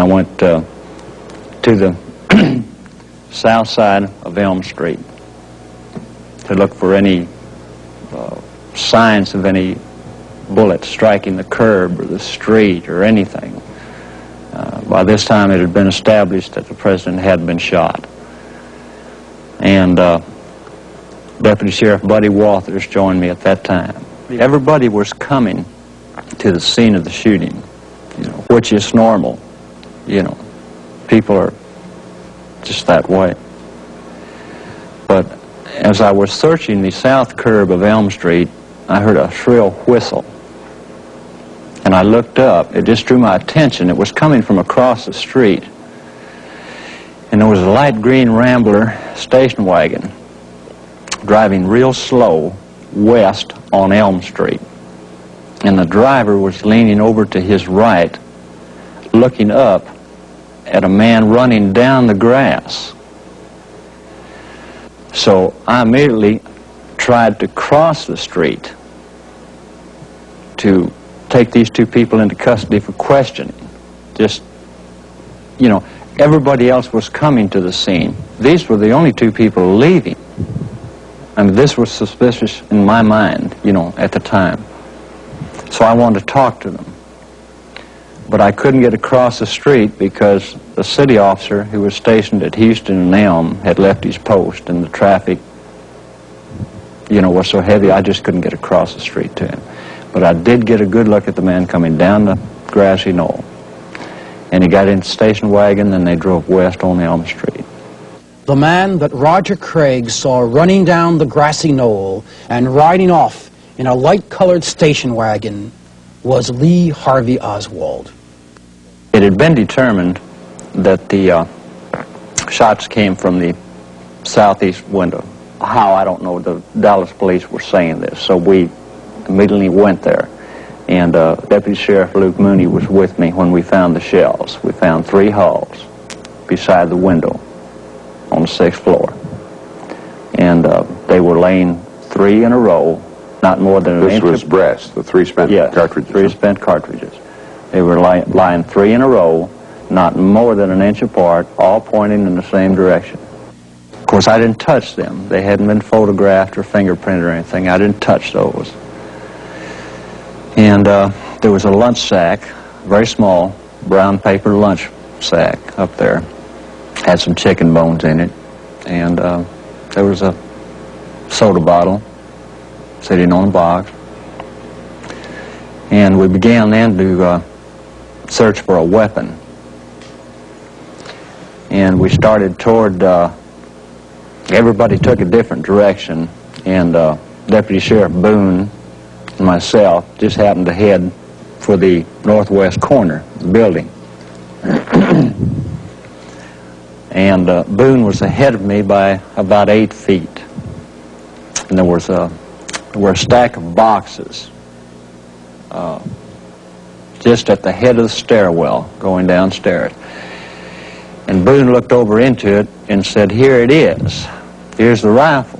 went to the south side of Elm Street to look for any signs of any bullets striking the curb or the street or anything. By this time it had been established that the president had been shot. And Deputy Sheriff Buddy Walters joined me at that time. Everybody was coming to the scene of the shooting, which is normal. People are just that way. But as I was searching the south curb of Elm Street, I heard a shrill whistle. And I looked up. It just drew my attention. It was coming from across the street. And there was a light green Rambler station wagon driving real slow west on Elm Street. And the driver was leaning over to his right, looking up at a man running down the grass. So I immediately tried to cross the street to take these two people into custody for questioning. Just, everybody else was coming to the scene. These were the only two people leaving. I mean, this was suspicious in my mind, at the time. So I wanted to talk to them. But I couldn't get across the street because the city officer who was stationed at Houston and Elm had left his post, and the traffic, was so heavy I just couldn't get across the street to him. But I did get a good look at the man coming down the grassy knoll. And he got in the station wagon, and they drove west on Elm Street. The man that Roger Craig saw running down the grassy knoll and riding off in a light-colored station wagon was Lee Harvey Oswald. It had been determined that the shots came from the southeast window. How, I don't know. The Dallas police were saying this, so we immediately went there. And Deputy Sheriff Luke Mooney was with me when we found the shells. We found 3 hulls beside the window on the 6th floor. And they were laying 3 in a row, not more than an inch. This was breast, the 3 spent cartridges. 3 spent cartridges. They were lying 3 in a row, not more than an inch apart, all pointing in the same direction. Of course, I didn't touch them. They hadn't been photographed or fingerprinted or anything. I didn't touch those. And there was a lunch sack, very small, brown paper lunch sack up there. Had some chicken bones in it. And there was a soda bottle sitting on a box. And we began then to search for a weapon. And we started toward, everybody took a different direction, and Deputy Sheriff Boone and myself just happened to head for the northwest corner of the building. And Boone was ahead of me by about 8 feet. And there were a stack of boxes just at the head of the stairwell going downstairs. And Boone looked over into it and said, "Here it is. Here's the rifle."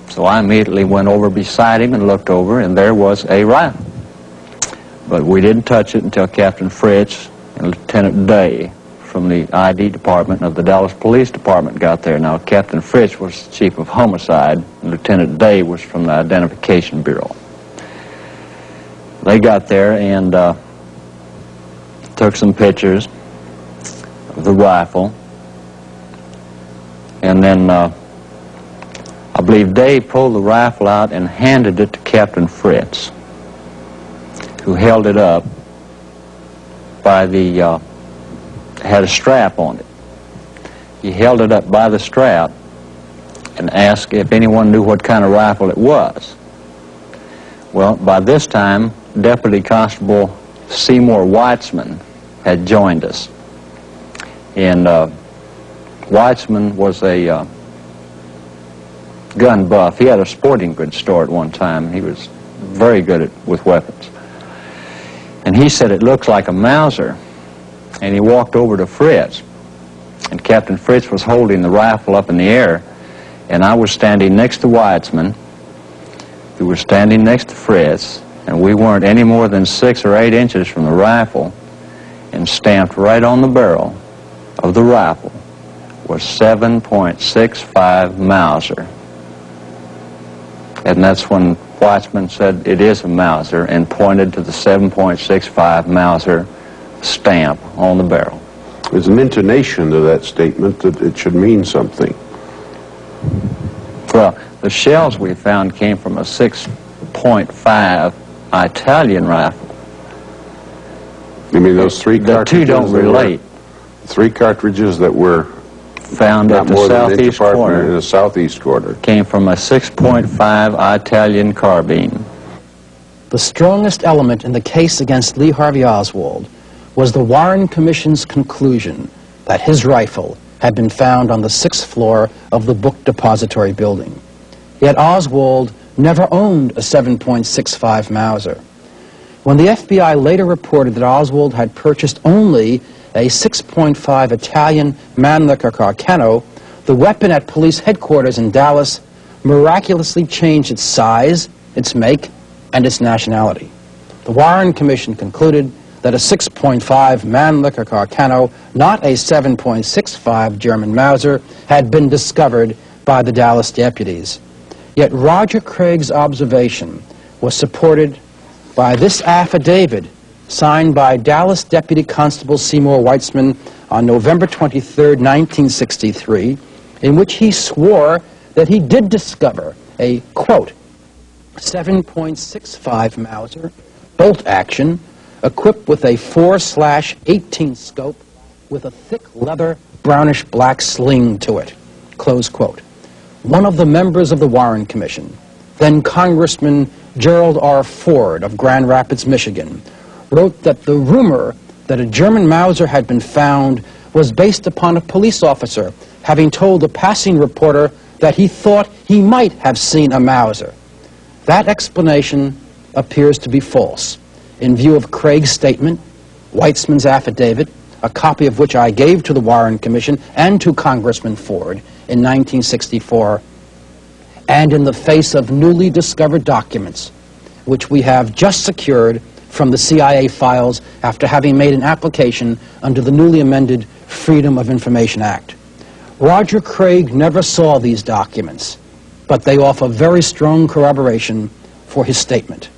So I immediately went over beside him and looked over, and there was a rifle. But we didn't touch it until Captain Fritz and Lieutenant Day from the ID department of the Dallas Police Department got there. Now, Captain Fritz was Chief of Homicide, and Lieutenant Day was from the Identification Bureau. They got there and took some pictures of the rifle, and then I believe Dave pulled the rifle out and handed it to Captain Fritz, who held it up by the, had a strap on it. He held it up by the strap and asked if anyone knew what kind of rifle it was. Well, by this time, Deputy Constable Seymour Weitzman had joined us. And Weitzman was a gun buff. He had a sporting goods store at one time. He was very good with weapons. And he said, "It looks like a Mauser." And he walked over to Fritz. And Captain Fritz was holding the rifle up in the air. And I was standing next to Weitzman, who was standing next to Fritz. And we weren't any more than 6 or 8 inches from the rifle. and stamped right on the barrel of the rifle was 7.65 Mauser. And that's when Weitzman said it is a Mauser and pointed to the 7.65 Mauser stamp on the barrel. There's an intonation to that statement that it should mean something. Well, the shells we found came from a 6.5 Italian rifle. You mean those three cartridges? The two don't relate. Three cartridges that were found at the southeast corner. In the southeast corner. Came from a 6.5 Italian carbine. The strongest element in the case against Lee Harvey Oswald was the Warren Commission's conclusion that his rifle had been found on the 6th floor of the book depository building. Yet Oswald never owned a 7.65 Mauser. When the FBI later reported that Oswald had purchased only a 6.5 Italian Mannlicher Carcano, the weapon at police headquarters in Dallas miraculously changed its size, its make, and its nationality. The Warren Commission concluded that a 6.5 Mannlicher Carcano, not a 7.65 German Mauser, had been discovered by the Dallas deputies. Yet Roger Craig's observation was supported by this affidavit signed by Dallas Deputy Constable Seymour Weitzman on November 23, 1963, in which he swore that he did discover a, quote, 7.65 Mauser, bolt action, equipped with a 4/18 scope with a thick leather brownish-black sling to it, close quote. One of the members of the Warren Commission, then Congressman Gerald R. Ford of Grand Rapids, Michigan, wrote that the rumor that a German Mauser had been found was based upon a police officer having told a passing reporter that he thought he might have seen a Mauser. That explanation appears to be false, in view of Craig's statement, Weitzman's affidavit, a copy of which I gave to the Warren Commission and to Congressman Ford in 1964, and in the face of newly discovered documents, which we have just secured from the CIA files after having made an application under the newly amended Freedom of Information Act. Roger Craig never saw these documents, but they offer very strong corroboration for his statement.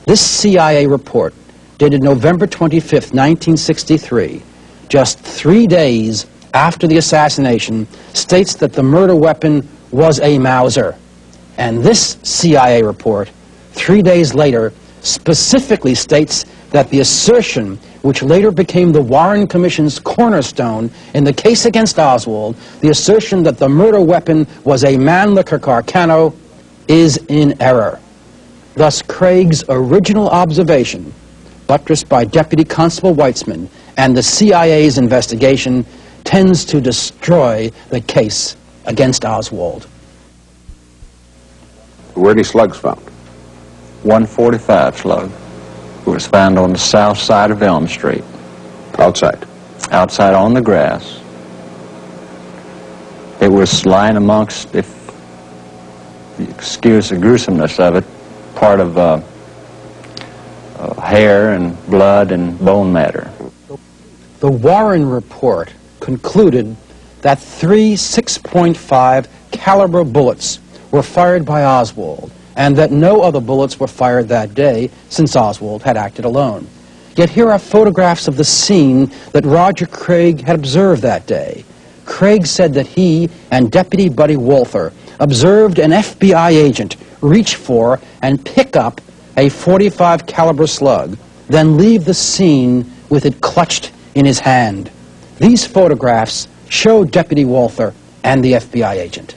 This CIA report, dated November 25, 1963, just 3 days after the assassination, states that the murder weapon was a Mauser. And this CIA report, 3 days later, specifically states that the assertion, which later became the Warren Commission's cornerstone in the case against Oswald, the assertion that the murder weapon was a Mannlicher Carcano, is in error. Thus, Craig's original observation, buttressed by Deputy Constable Weitzman and the CIA's investigation, tends to destroy the case against Oswald. Were any slugs found? 145 slug. It was found on the south side of Elm Street. Outside? Outside on the grass. It was lying amongst, if you excuse the gruesomeness of it, part of hair and blood and bone matter. The Warren report concluded that 3 6.5 caliber bullets were fired by Oswald, and that no other bullets were fired that day, since Oswald had acted alone. Yet here are photographs of the scene that Roger Craig had observed that day. Craig said that he and Deputy Buddy Walther observed an FBI agent reach for and pick up a .45 caliber slug, then leave the scene with it clutched in his hand. These photographs show Deputy Walther and the FBI agent.